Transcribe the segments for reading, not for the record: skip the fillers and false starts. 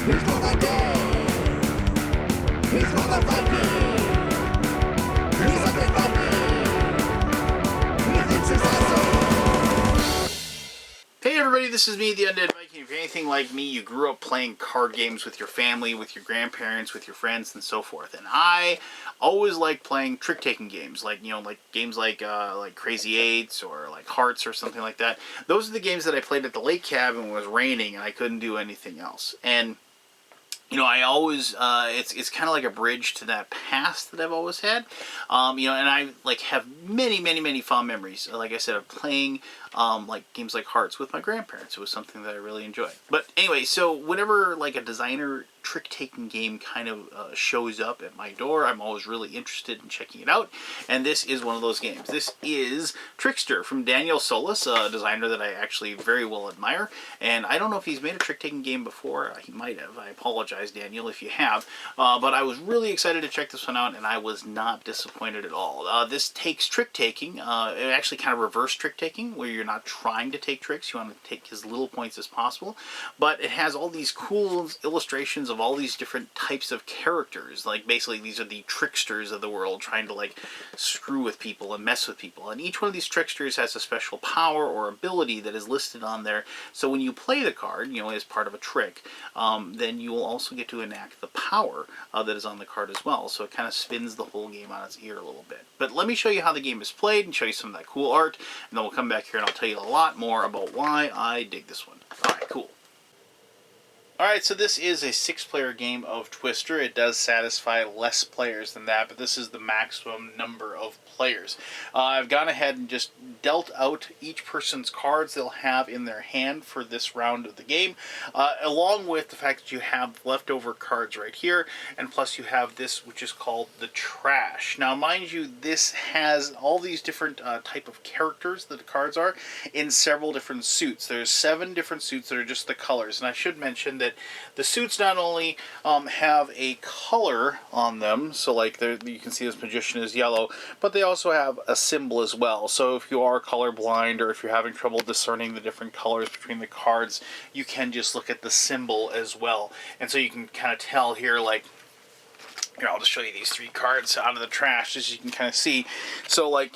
He's gonna die. He's gonna fight me. He's something like me. He thinks he's awesome. Hey everybody, this is me, the Undead Viking. If you're anything like me, you grew up playing card games with your family, with your grandparents, with your friends, and so forth. And I always liked playing trick-taking games, like games like Crazy Eights or like Hearts or something like that. Those are the games that I played at the lake cabin when it was raining and I couldn't do anything else. And I always, it's kind of like a bridge to that past that I've always had, and I have many fond memories, like I said, of playing, games like Hearts with my grandparents. It was something that I really enjoyed. But anyway, so whenever a designer trick-taking game kind of shows up at my door, I'm always really interested in checking it out, and this is one of those games. This is Trickster from Daniel Solis, a designer that I actually very well admire, and I don't know if he's made a trick-taking game before. He might have. I apologize, Daniel, if you have, but I was really excited to check this one out, and I was not disappointed at all. This takes trick-taking, it actually kind of reverse trick-taking, where you're not trying to take tricks, you want to take as little points as possible, but it has all these cool illustrations of all these different types of characters. Basically these are the tricksters of the world, trying to screw with people and mess with people, and each one of these tricksters has a special power or ability that is listed on there. So when you play the card, as part of a trick, then you will also get to enact the power that is on the card as well. So it kind of spins the whole game on its ear a little bit. But let me show you how the game is played and show you some of that cool art, and then we'll come back here and I'll tell you a lot more about why I dig this one. Alright, cool. Alright, so this is a 6-player game of Twister. It does satisfy less players than that, but this is the maximum number of players. I've gone ahead and just dealt out each person's cards they'll have in their hand for this round of the game, along with the fact that you have leftover cards right here, and plus you have this, which is called the trash. Now, mind you, this has all these different type of characters that the cards are in several different suits. There's 7 different suits that are just the colors, and I should mention that the suits not only have a color on them, so you can see this magician is yellow, but they also have a symbol as well. So if you are colorblind, or if you're having trouble discerning the different colors between the cards, you can just look at the symbol as well. And so you can kind of tell here, here, I'll just show you these 3 cards out of the trash, as you can kind of see. So,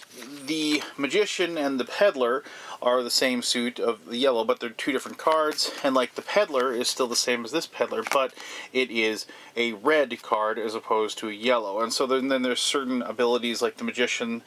the magician and the peddler are the same suit of the yellow, but they're 2 different cards. And, the peddler is still the same as this peddler, but it is a red card as opposed to a yellow. And so then there's certain abilities, like the magician,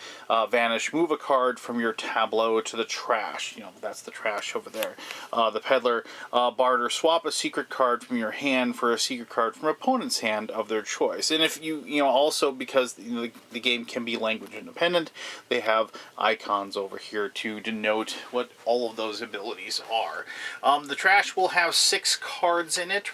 vanish, move a card from your tableau to the trash. That's the trash over there. The peddler, barter, swap a secret card from your hand for a secret card from opponent's hand of their choice. And if you also, because the game can be language independent, they have icons over here to denote what all of those abilities are. The trash will have 6 cards in it,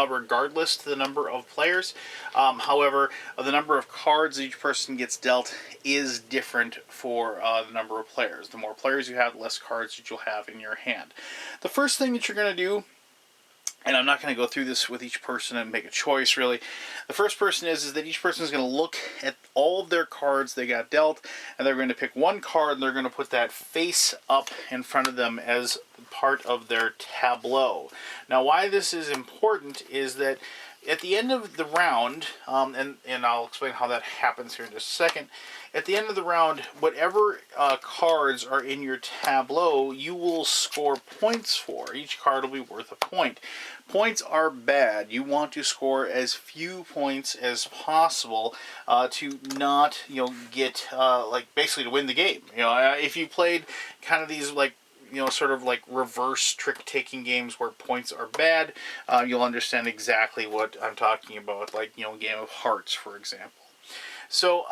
regardless to the number of players. However, the number of cards each person gets dealt is different for the number of players. The more players you have, the less cards that you'll have in your hand. The first thing that you're going to do, and I'm not going to go through this with each person and make a choice, really. The first person is that each person is going to look at all of their cards they got dealt, and they're going to pick one card, and they're going to put that face up in front of them as part of their tableau. Now, why this is important is that at the end of the round, and I'll explain how that happens here in just a second. At the end of the round, whatever cards are in your tableau, you will score points for. Each card will be worth a point. Points are bad. You want to score as few points as possible to not, get, basically to win the game. If you played kind of these, sort of reverse trick-taking games where points are bad, you'll understand exactly what I'm talking about, Game of Hearts, for example. So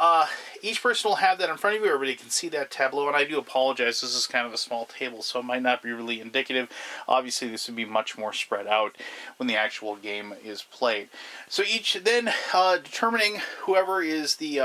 each person will have that in front of you. Everybody can see that tableau, and I do apologize. This is kind of a small table, so it might not be really indicative. Obviously, this would be much more spread out when the actual game is played. So then determining whoever is the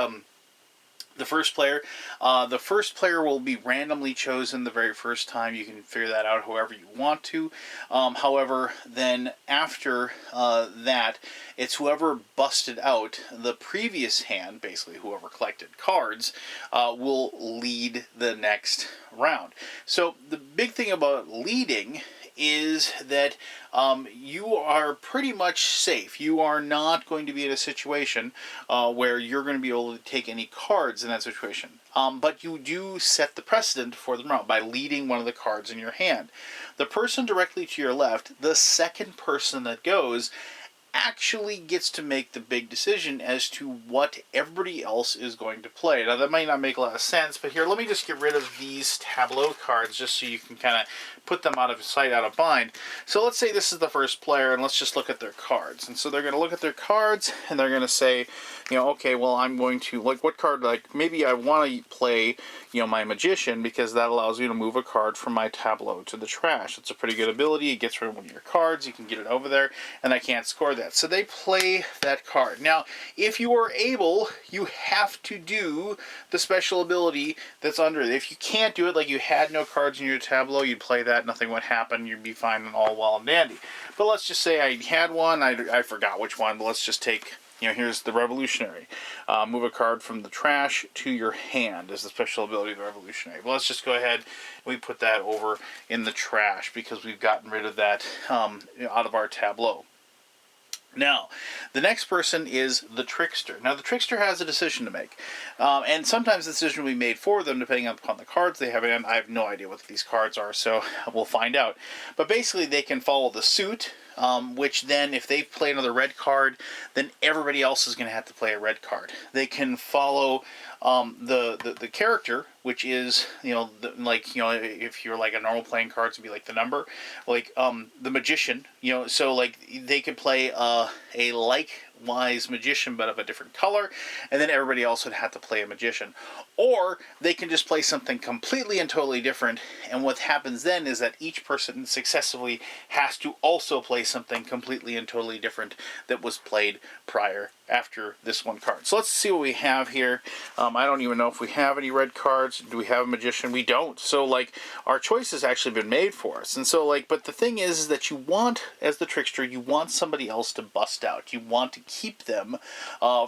first player. The first player will be randomly chosen the very first time. You can figure that out however you want to. However, then after that, it's whoever busted out the previous hand, basically whoever collected cards, will lead the next round. So the big thing about leading is that you are pretty much safe. You are not going to be in a situation where you're going to be able to take any cards in that situation. But you do set the precedent for the round by leading one of the cards in your hand. The person directly to your left, the second person that goes, actually gets to make the big decision as to what everybody else is going to play. Now, that might not make a lot of sense, but here, let me just get rid of these tableau cards just so you can kind of put them out of sight, out of mind. So let's say this is the first player, and let's just look at their cards. And so they're going to look at their cards, and they're going to say, you know, okay, well, I'm going to, like, what card, like, maybe I want to play, you know, my Magician, because that allows you to move a card from my tableau to the trash. It's a pretty good ability. It gets rid of one of your cards. You can get it over there, and I can't score that. So they play that card. Now, if you are able, you have to do the special ability that's under it. If you can't do it, like you had no cards in your tableau, you'd play that, nothing would happen, you'd be fine and all well and dandy. But let's just say I had one, I forgot which one, but let's just take, you know, here's the Revolutionary. Move a card from the trash to your hand is the special ability of the Revolutionary. But let's just go ahead and we put that over in the trash because we've gotten rid of that out of our tableau. Now, the next person is the Trickster. Now, the Trickster has a decision to make. And sometimes the decision will be made for them depending upon the cards they have in. I have no idea what these cards are, so we'll find out. But basically, they can follow the suit, which then, if they play another red card, then everybody else is going to have to play a red card. They can follow the character, which is, you know, like, you know, if you're like a normal playing cards, it'd be like the number, like the Magician, you know, so like they could play a likewise Magician but of a different color, and then everybody else would have to play a Magician. Or they can just play something completely and totally different, and what happens then is that each person successively has to also play something completely and totally different that was played prior after this one card. So let's see what we have here. I don't even know if we have any red cards. Do we have a Magician? We don't. So, like, our choice has actually been made for us. And so, like, but the thing is that you want, as the Trickster, you want somebody else to bust out. You want to keep them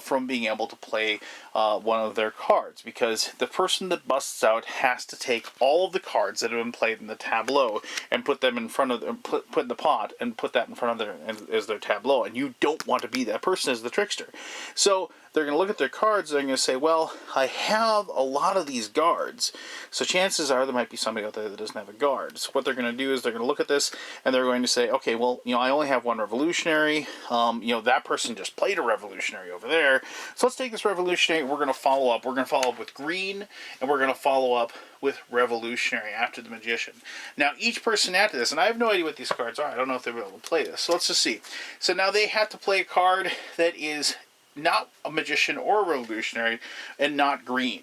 from being able to play one of their cards, because the person that busts out has to take all of the cards that have been played in the tableau and put them in front of them, put in the pot and put that in front of their as their tableau. And you don't want to be that person as the Trickster. So they're going to look at their cards, they're going to say, well, I have a lot of these guards, so chances are there might be somebody out there that doesn't have a guard. So what they're going to do is they're going to look at this, and they're going to say, okay, well, you know, I only have one Revolutionary, you know, that person just played a Revolutionary over there, so let's take this Revolutionary, we're going to follow up with green, and we're going to follow up with Revolutionary after the Magician. Now, each person after this, and I have no idea what these cards are, I don't know if they'll be able to play this, so let's just see. So now they have to play a card that is not a Magician or a Revolutionary, and not green.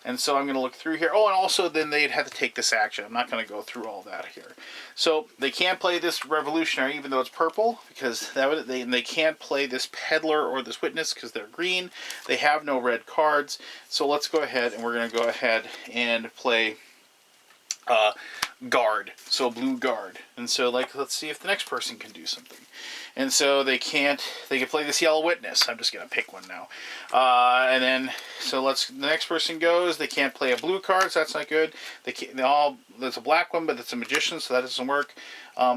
And so I'm going to look through here. Oh, and also then they'd have to take this action. I'm not going to go through all that here. So they can't play this Revolutionary, even though it's purple, because they can't play this Peddler or this Witness because they're green. They have no red cards. So let's go ahead, and we're going to go ahead and play Guard. So blue Guard. And so, like, let's see if the next person can do something. And so they can play this Yellow Witness. I'm just going to pick one now. And then, so the next person goes. They can't play a blue card, so that's not good. There's a black one, but it's a Magician, so that doesn't work.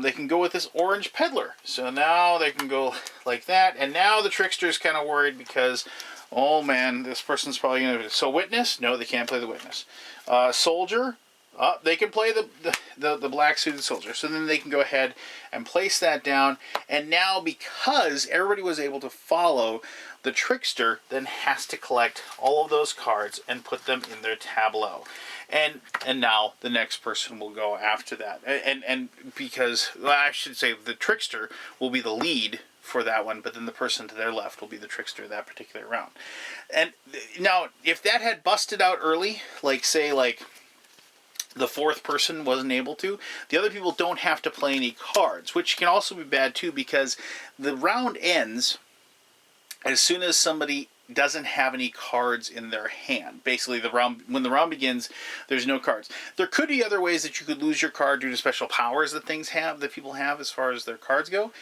They can go with this Orange Peddler. So now they can go like that. And now the Trickster's kind of worried because, oh man, this person's probably going to... So Witness? No, they can't play the Witness. Soldier? They can play the black suited soldier. So then they can go ahead and place that down. And now, because everybody was able to follow, the Trickster then has to collect all of those cards and put them in their tableau. And now the next person will go after that. And because, well, I should say the Trickster will be the lead for that one, but then the person to their left will be the Trickster that particular round. And now, if that had busted out early, like, say, like, the fourth person wasn't able to, the other people don't have to play any cards, which can also be bad too, because the round ends as soon as somebody doesn't have any cards in their hand. Basically, when the round begins, there's no cards. There could be other ways that you could lose your card due to special powers that people have as far as their cards go.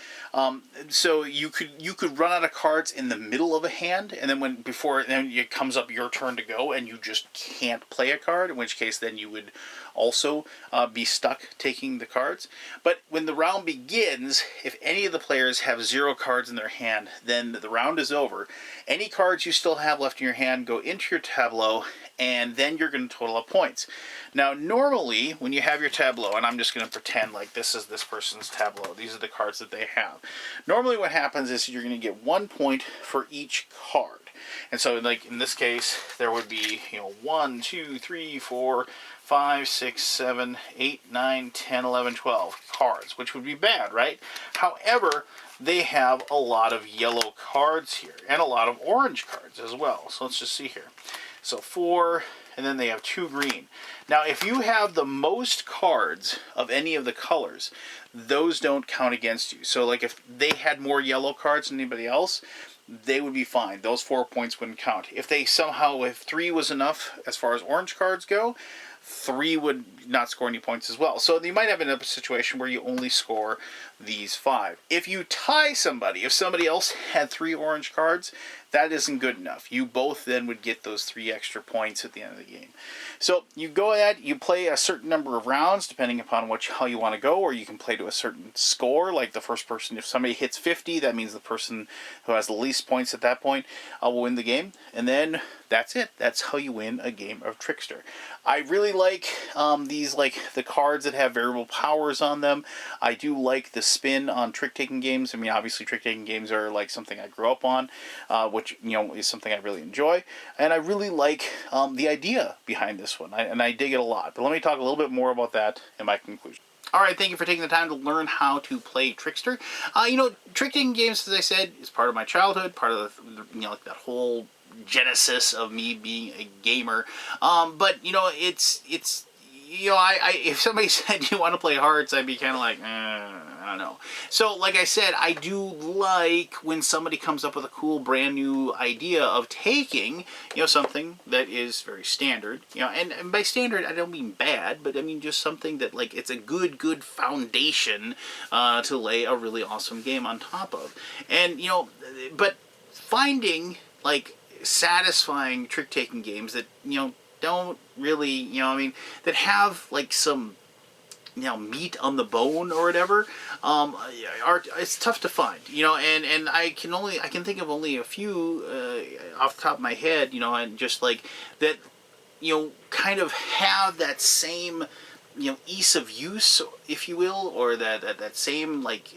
So you could run out of cards in the middle of a hand, and then then it comes up your turn to go, and you just can't play a card. In which case, then you would also be stuck taking the cards. But when the round begins, if any of the players have 0 cards in their hand, then the round is over. Any cards you still have left in your hand go into your tableau, and then you're going to total up points. Now, normally, when you have your tableau, and I'm just going to pretend like this is this person's tableau, these are the cards that they have. Normally what happens is you're going to get 1 point for each card. And so, like, in this case, there would be, 1, 2, 3, 4, 5, 6, 7, 8, 9, 10, 11, 12 cards, which would be bad, right? However, they have a lot of yellow cards here, and a lot of orange cards as well. So let's just see here. So 4, and then they have 2 green. Now, if you have the most cards of any of the colors, those don't count against you. So, like, if they had more yellow cards than anybody else, they would be fine. Those 4 points wouldn't count. If they somehow, if 3 was enough as far as orange cards go, 3 would not score any points as well. So you might have a situation where you only score these 5. If you tie somebody, if somebody else had 3 orange cards, that isn't good enough. You both then would get those 3 extra points at the end of the game. So you go ahead, you play a certain number of rounds depending upon how you want to go, or you can play to a certain score. Like the first person, if somebody hits 50, that means the person who has the least points at that point will win the game. And then that's it. That's how you win a game of Trickster. I really like these, like the cards that have variable powers on them. I do like the spin on trick-taking games. I mean, obviously trick-taking games are like something I grew up on, which, is something I really enjoy. And I really like the idea behind this one, and I dig it a lot. But let me talk a little bit more about that in my conclusion. Alright, thank you for taking the time to learn how to play Trickster. Trick-taking games, as I said, is part of my childhood, part of the, like that whole genesis of me being a gamer. But, it's if somebody said you want to play Hearts, I'd be kind of like, I don't know. So, like I said, I do like when somebody comes up with a cool brand new idea of taking, something that is very standard, and by standard, I don't mean bad, but I mean just something that, like, it's a good foundation to lay a really awesome game on top of. And, but finding, like, satisfying trick-taking games that, don't really, that have, like, some, meat on the bone or whatever, it's tough to find, and I can think of only a few off the top of my head, and just like that, kind of have that same, ease of use, if you will, or that same, like,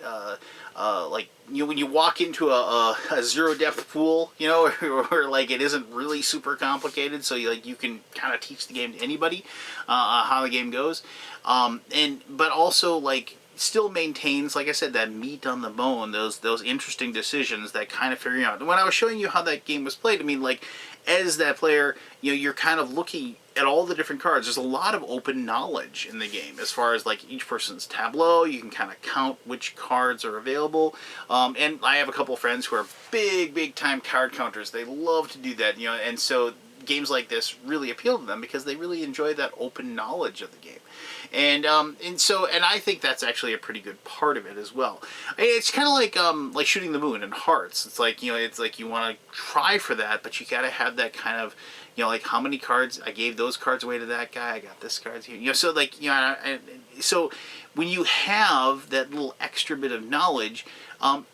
when you walk into a zero depth pool, or like it isn't really super complicated, so you can kind of teach the game to anybody how the game goes, but also, like, still maintains, like I said, that meat on the bone, those interesting decisions that kind of figuring out. When I was showing you how that game was played, I mean, like, as that player, you're kind of looking at all the different cards. There's a lot of open knowledge in the game as far as, like, each person's tableau. You can kind of count which cards are available. And I have a couple of friends who are big time card counters. They love to do that, and so games like this really appeal to them because they really enjoy that open knowledge of the game. And I think that's actually a pretty good part of it as well. It's kind of like shooting the moon in Hearts. It's like, it's like you want to try for that, but you got to have that kind of, like, how many cards, I gave those cards away to that guy, I got this cards here. So, like, so when you have that little extra bit of knowledge,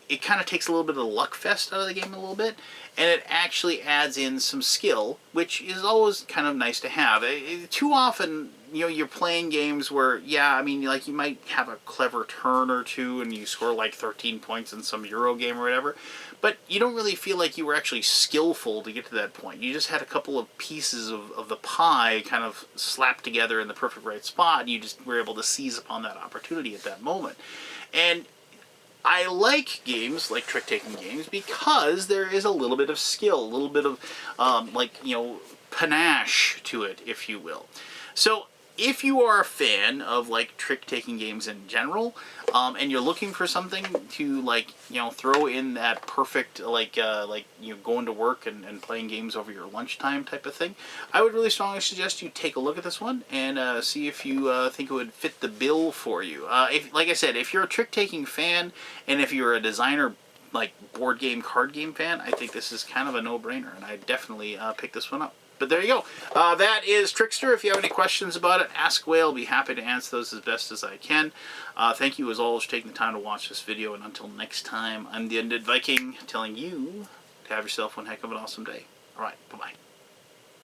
it kind of takes a little bit of the luck fest out of the game a little bit, and it actually adds in some skill, which is always kind of nice to have. Too often, you're playing games where, like, you might have a clever turn or two and you score like 13 points in some Euro game or whatever, but you don't really feel like you were actually skillful to get to that point. You just had a couple of pieces of the pie kind of slapped together in the perfect right spot, and you just were able to seize upon that opportunity at that moment. And I like games like trick-taking games because there is a little bit of skill, a little bit of, panache to it, if you will. So if you are a fan of, like, trick-taking games in general, and you're looking for something to, like, throw in that perfect, going to work and playing games over your lunchtime type of thing, I would really strongly suggest you take a look at this one and see if you think it would fit the bill for you. Like I said, if you're a trick-taking fan, and if you're a designer, like, board game, card game fan, I think this is kind of a no-brainer, and I definitely pick this one up. But there you go. That is Trickster. If you have any questions about it, ask away. I'll be happy to answer those as best as I can. Thank you as always for taking the time to watch this video. And until next time, I'm the Undead Viking telling you to have yourself one heck of an awesome day. All right. Bye-bye.